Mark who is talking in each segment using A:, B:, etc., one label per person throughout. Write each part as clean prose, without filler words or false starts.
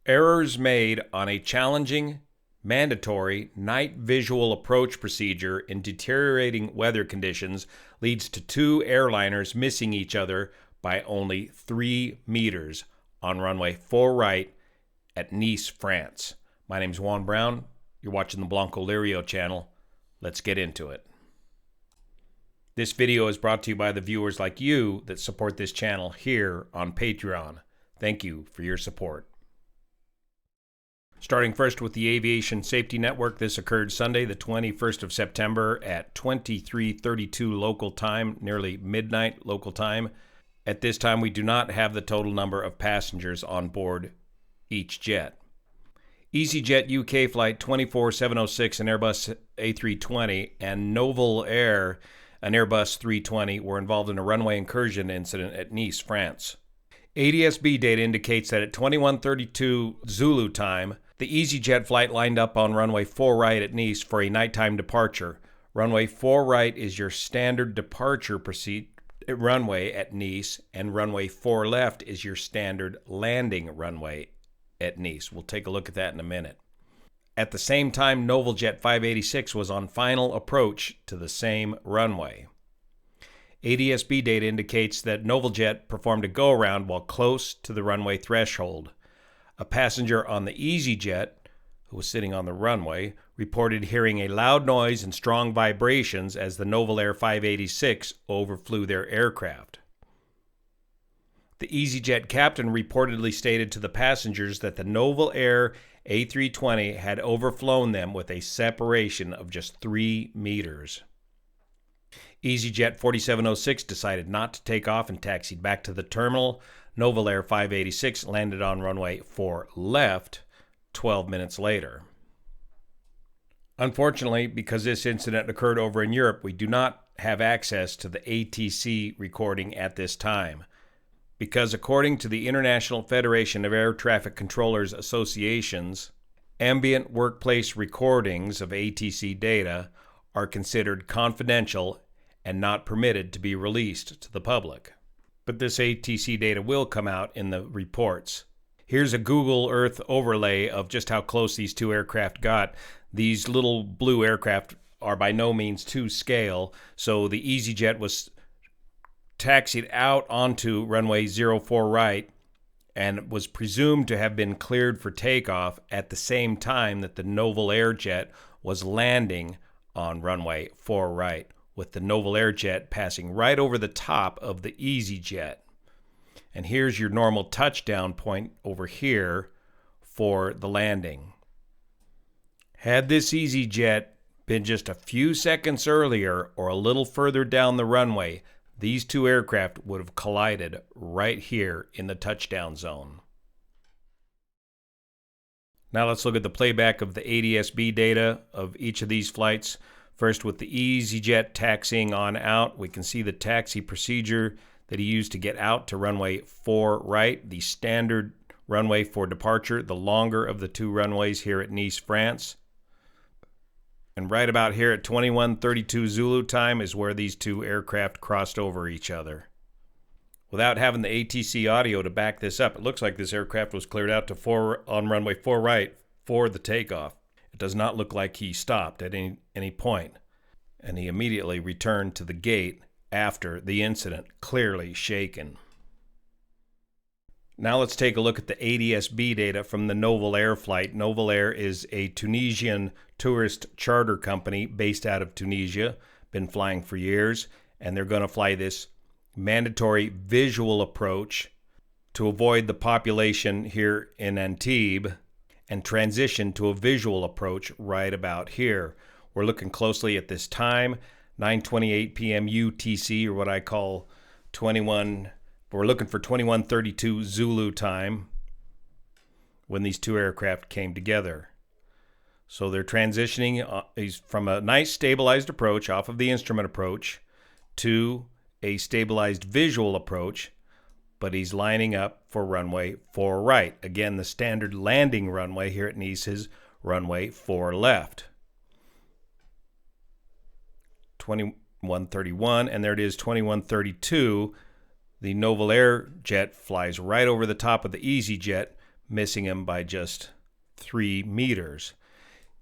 A: Errors made on a challenging, mandatory night visual approach procedure in deteriorating weather conditions leads to two airliners missing each other by only 3 meters on runway 4 right at Nice, France. My name's Juan Brown. You're watching the BLANCOLIRIO channel. Let's get into it. This video is brought to you by the viewers like you that support this channel here on Patreon. Thank you for your support. Starting first with the Aviation Safety Network, this occurred Sunday, the 21st of September at 23:32 local time, nearly midnight local time. At this time, we do not have the total number of passengers on board each jet. EasyJet UK Flight 24706, an Airbus A320, and Novel Air, an Airbus 320, were involved in a runway incursion incident at Nice, France. ADSB data indicates that at 21:32 Zulu time, the EasyJet flight lined up on runway 4 right at Nice for a nighttime departure. Runway 4 right is your standard departure runway at Nice, and runway 4 left is your standard landing runway at Nice. We'll take a look at that in a minute. At the same time, NovelJet 586 was on final approach to the same runway. ADSB data indicates that NovelJet performed a go-around while close to the runway threshold. A passenger on the EasyJet, who was sitting on the runway, reported hearing a loud noise and strong vibrations as the Novel Air 586 overflew their aircraft. The EasyJet captain reportedly stated to the passengers that the Novel Air A320 had overflown them with a separation of just 3 meters. EasyJet 4706 decided not to take off and taxied back to the terminal. Novel Air 586 landed on runway 4 left 12 minutes later. Unfortunately, because this incident occurred over in Europe, we do not have access to the ATC recording at this time. Because according to the International Federation of Air Traffic Controllers Associations, ambient workplace recordings of ATC data are considered confidential and not permitted to be released to the public. But this ATC data will come out in the reports. Here's a Google Earth overlay of just how close these two aircraft got. These little blue aircraft are by no means to scale, so the EasyJet was taxied out onto runway 04 right and was presumed to have been cleared for takeoff at the same time that the Novel Air jet was landing on runway 4 right, with the Novel Air jet passing right over the top of the EasyJet. And here's your normal touchdown point over here for the landing. Had this EasyJet been just a few seconds earlier or a little further down the runway, these two aircraft would have collided right here in the touchdown zone. Now let's look at the playback of the ADSB data of each of these flights. First, with the EasyJet taxiing on out, we can see the taxi procedure that he used to get out to runway 4 right, the standard runway for departure, the longer of the two runways here at Nice, France. And right about here at 21:32 Zulu time is where these two aircraft crossed over each other. Without having the ATC audio to back this up, it looks like this aircraft was cleared out to on runway 4 right for the takeoff. It does not look like he stopped at any point, and he immediately returned to the gate after the incident, clearly shaken. Now let's take a look at the ADSB data from the Novel Air flight. Novel Air is a Tunisian tourist charter company based out of Tunisia, been flying for years, and they're going to fly this mandatory visual approach to avoid the population here in Antibes and transition to a visual approach right about here. We're looking closely at this time, 9:28 p.m. UTC, or what I call we're looking for 21:32 Zulu time when these two aircraft came together. So they're transitioning from a nice stabilized approach off of the instrument approach to a stabilized visual approach, but he's lining up for runway 4 right. Again, the standard landing runway here at Nice is runway 4 left. 21:31, and there it is, 21:32. The Novel Air jet flies right over the top of the EasyJet, missing him by just 3 meters.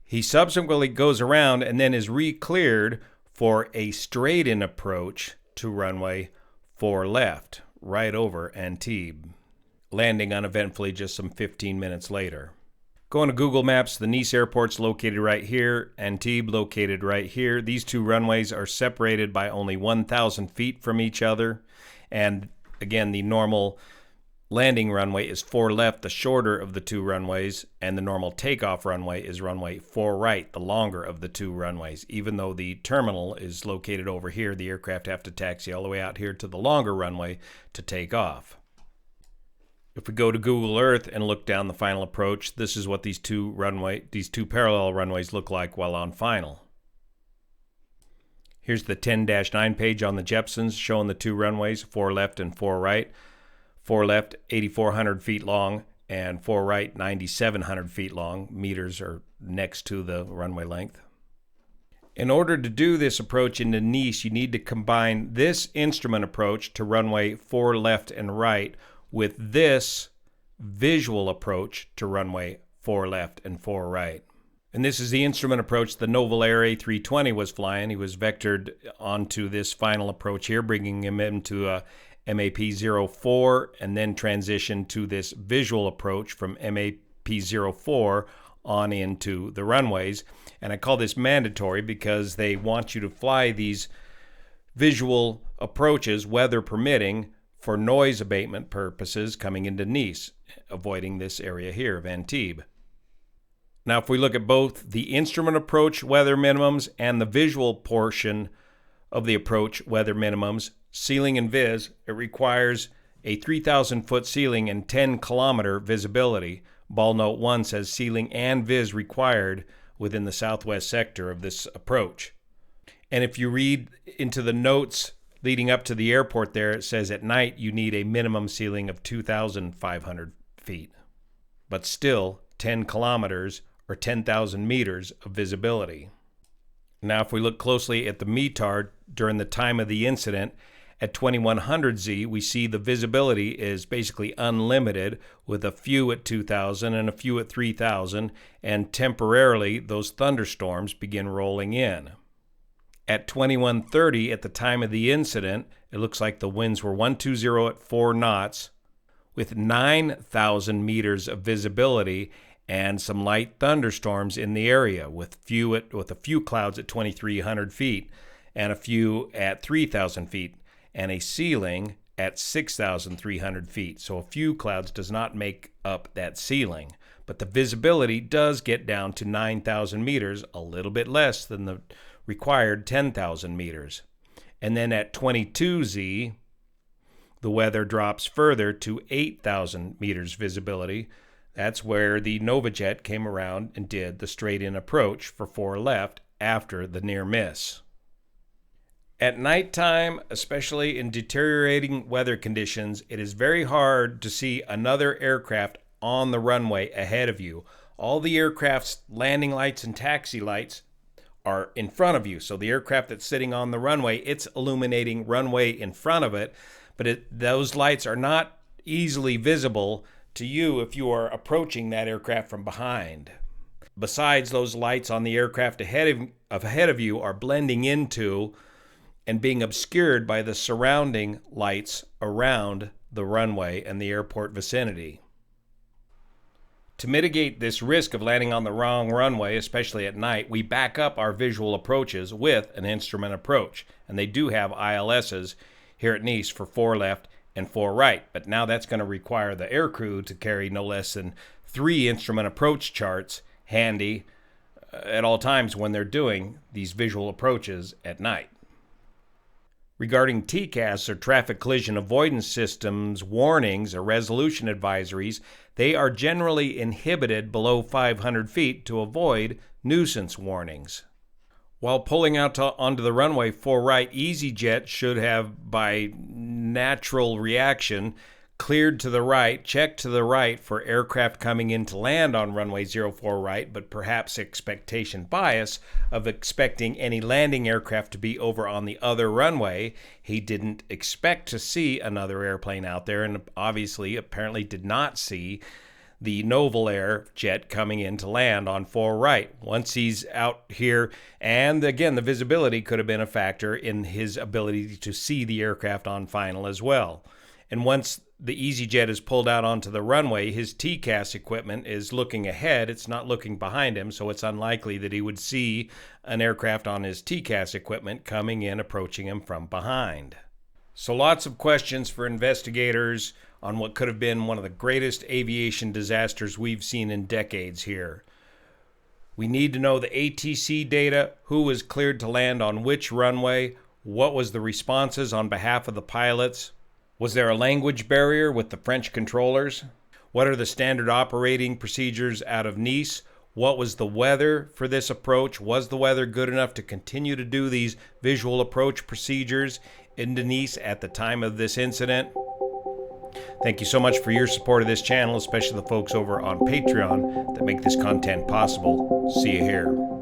A: He subsequently goes around and then is re-cleared for a straight-in approach to runway 4 left, right over Antibes, landing uneventfully just some 15 minutes later. Going to Google Maps, the Nice airport's located right here, Antibes located right here. These two runways are separated by only 1,000 feet from each other. And again, the normal landing runway is 4 left, the shorter of the two runways, and the normal takeoff runway is runway 4 right, the longer of the two runways. Even though the terminal is located over here, the aircraft have to taxi all the way out here to the longer runway to take off. If we go to Google Earth and look down the final approach, this is what these two parallel runways look like while on final. Here's the 10-9 page on the Jepsons showing the two runways, 4 left and 4 right. 4 left, 8,400 feet long, and 4 right, 9,700 feet long. Meters are next to the runway length. In order to do this approach into Nice, you need to combine this instrument approach to runway 4 left and right with this visual approach to runway 4 left and 4 right. And this is the instrument approach the Novel Air A320 was flying. He was vectored onto this final approach here, bringing him into a MAP-04 and then transitioned to this visual approach from MAP-04 on into the runways. And I call this mandatory because they want you to fly these visual approaches, weather permitting, for noise abatement purposes coming into Nice, avoiding this area here of Antibes. Now, if we look at both the instrument approach weather minimums and the visual portion of the approach weather minimums, ceiling and vis, it requires a 3,000-foot ceiling and 10-kilometer visibility. Ball note 1 says ceiling and vis required within the southwest sector of this approach. And if you read into the notes leading up to the airport there, it says at night you need a minimum ceiling of 2,500 feet. But still, 10 kilometers or 10,000 meters of visibility. Now, if we look closely at the METAR during the time of the incident, at 2100 Z, we see the visibility is basically unlimited, with a few at 2,000 and a few at 3,000, and temporarily those thunderstorms begin rolling in. At 2130, at the time of the incident, it looks like the winds were 120 at 4 knots, with 9,000 meters of visibility and some light thunderstorms in the area, with a few clouds at 2,300 feet and a few at 3,000 feet, and a ceiling at 6,300 feet. So a few clouds does not make up that ceiling, but the visibility does get down to 9,000 meters, a little bit less than the required 10,000 meters. And then at 22Z, the weather drops further to 8,000 meters visibility. That's where the Novajet came around and did the straight-in approach for 4 left after the near miss. At nighttime, especially in deteriorating weather conditions, it is very hard to see another aircraft on the runway ahead of you. All the aircraft's landing lights and taxi lights are in front of you. So the aircraft that's sitting on the runway, it's illuminating runway in front of it, but those lights are not easily visible to you if you are approaching that aircraft from behind. Besides, those lights on the aircraft ahead of you are blending into and being obscured by the surrounding lights around the runway and the airport vicinity. To mitigate this risk of landing on the wrong runway, especially at night, we back up our visual approaches with an instrument approach. And they do have ILSs here at Nice for 4 left and 4 right. But now that's going to require the aircrew to carry no less than 3 instrument approach charts handy at all times when they're doing these visual approaches at night. Regarding TCAS, or Traffic Collision Avoidance Systems, warnings or resolution advisories, they are generally inhibited below 500 feet to avoid nuisance warnings. While pulling out onto the runway 4 right, EasyJet should have, by natural reaction, cleared to the right, checked to the right for aircraft coming in to land on runway 04 right, but perhaps expectation bias of expecting any landing aircraft to be over on the other runway. He didn't expect to see another airplane out there, and obviously apparently did not see the Novel Air jet coming in to land on 4 right. Once he's out here, and again, the visibility could have been a factor in his ability to see the aircraft on final as well. And once the EasyJet is pulled out onto the runway, his TCAS equipment is looking ahead. It's not looking behind him, so it's unlikely that he would see an aircraft on his TCAS equipment coming in, approaching him from behind. So lots of questions for investigators on what could have been one of the greatest aviation disasters we've seen in decades here. We need to know the ATC data, who was cleared to land on which runway, what was the responses on behalf of the pilots, was there a language barrier with the French controllers, what are the standard operating procedures out of Nice, what was the weather for this approach, was the weather good enough to continue to do these visual approach procedures into Nice at the time of this incident. Thank you so much for your support of this channel, especially the folks over on Patreon that make this content possible. See you here.